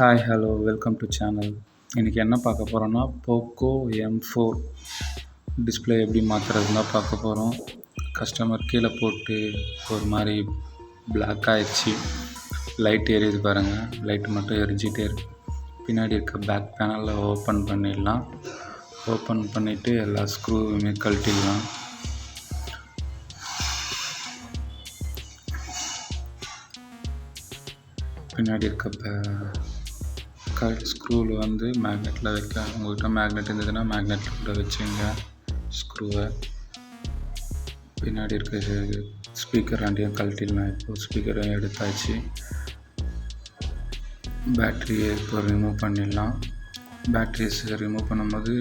Hi hello welcome to channel. இன்றைக்கி என்ன பார்க்க போகிறோன்னா போக்கோ M4 டிஸ்பிளே எப்படி மாற்றுறதுன்னு தான் பார்க்க போகிறோம். கஸ்டமர் கீழே போட்டு ஒரு மாதிரி பிளாக் ஆகிடுச்சு. லைட் எரியுது பாருங்கள், லைட் மட்டும் எரிஞ்சிட்டே இருக்கு. பின்னாடி இருக்க பேக் பேனலில் ஓப்பன் பண்ணிடலாம். ஓப்பன் பண்ணிவிட்டு எல்லா ஸ்க்ரூவுமே கழட்டிடலாம். பின்னாடி இருக்க ஸ்க்ரூவில் வந்து மேக்னெட்டில் வைக்க, உங்கள்கிட்ட மேக்னெட் இருந்ததுன்னா மேக்னெட்டில் கூட வச்சுங்க ஸ்க்ரூவை. பின்னாடி இருக்க ஸ்பீக்கர் ரெண்டையும் கழட்டிடலாம். இப்போது ஸ்பீக்கரையும் எடுத்தாச்சு. பேட்ரியை இப்போ ரிமூவ் பண்ணிடலாம். பேட்ரிஸ் ரிமூவ் பண்ணும்போது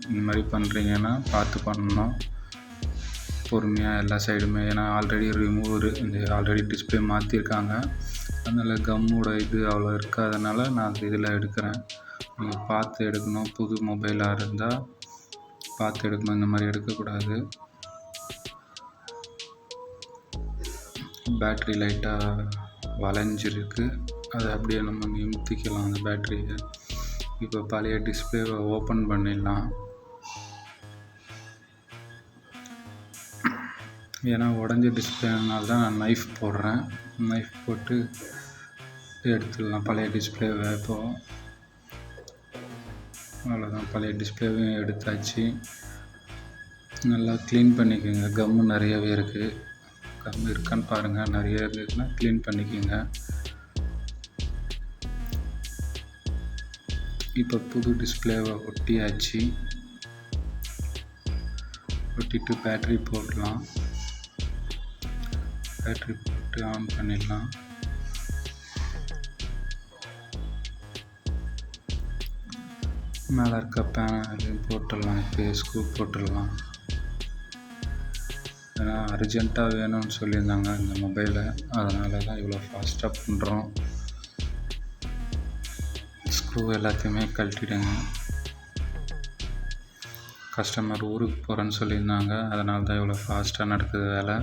இந்த மாதிரி பண்ணுறீங்கன்னா பார்த்து பண்ணணும், பொறுமையாக எல்லா சைடுமே. ஏன்னா ஆல்ரெடி டிஸ்பிளே மாற்றிருக்காங்க, அதனால் கம்மோட இது அவ்வளோ இருக்காதனால நான் இதில் எடுக்கிறேன். நீங்கள் பார்த்து எடுக்கணும். புது மொபைலாக இருந்தால் பார்த்து எடுக்கணும், இந்த மாதிரி எடுக்கக்கூடாது. பேட்ரி லைட்டாக வளைஞ்சிருக்கு, அதை அப்படியே நம்ம நிமித்திக்கலாம் அந்த பேட்டரியை. இப்போ பழைய டிஸ்பிளேவை ஓப்பன் பண்ணிடலாம். ஏன்னா உடஞ்ச டிஸ்பிளேனால தான் நான் நைஃப் போடுறேன். நைஃப் போட்டு எடுத்துடலாம் பழைய டிஸ்பிளேவை. இப்போது அவ்வளோதான், பழைய டிஸ்பிளேவையும் எடுத்தாச்சு. நல்லா க்ளீன் பண்ணிக்கோங்க. கம்மு நிறையவே இருக்குது. கம் இருக்கான்னு பாருங்கள், நிறைய இருந்துச்சுன்னா க்ளீன் பண்ணிக்கோங்க. இப்போ புது டிஸ்பிளேவை ஒட்டியாச்சு. ஒட்டிட்டு பேட்ரி போடலாம். பேட்ரி போட்டு ஆன் பண்ணிடலாம். மேலே இருக்க பேனலையும் போட்டுடலாம். இப்போ ஸ்க்ரூ போட்டுடலாம். ஏன்னா அர்ஜெண்ட்டாக வேணும்னு சொல்லியிருந்தாங்க இந்த மொபைலை, அதனால தான் இவ்வளோ ஃபாஸ்ட்டாக பண்ணுறோம். ஸ்க்ரூ எல்லாத்தையுமே கழட்டிடுங்க. கஸ்டமர் ஊருக்கு போகிறேன்னு சொல்லியிருந்தாங்க, அதனால தான் இவ்வளோ ஃபாஸ்ட்டாக நடக்குது வேலை.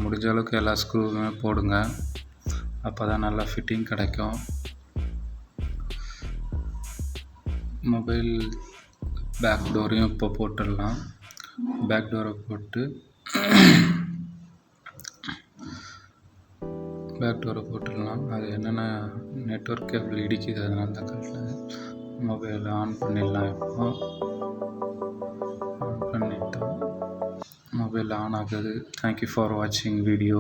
முடிஞ்ச அளவுக்கு எல்லா ஸ்க்ரூவுமே போடுங்க, அப்போ தான் நல்லா ஃபிட்டிங் கிடைக்கும். மொபைல் பேக் டோரையும் இப்போ போட்டுடலாம். பேக் டோரை போட்டுடலாம். அது என்னென்ன நெட்வொர்க் கேபிள் இடிக்குது, அதனால தான் கழட்டினது. மொபைலை ஆன் பண்ணிடலாம். இப்போ ஆன் பண்ணிட்டோம், மொபைல் ஆன் ஆகுது. தேங்க்யூ ஃபார் வாட்சிங் வீடியோ.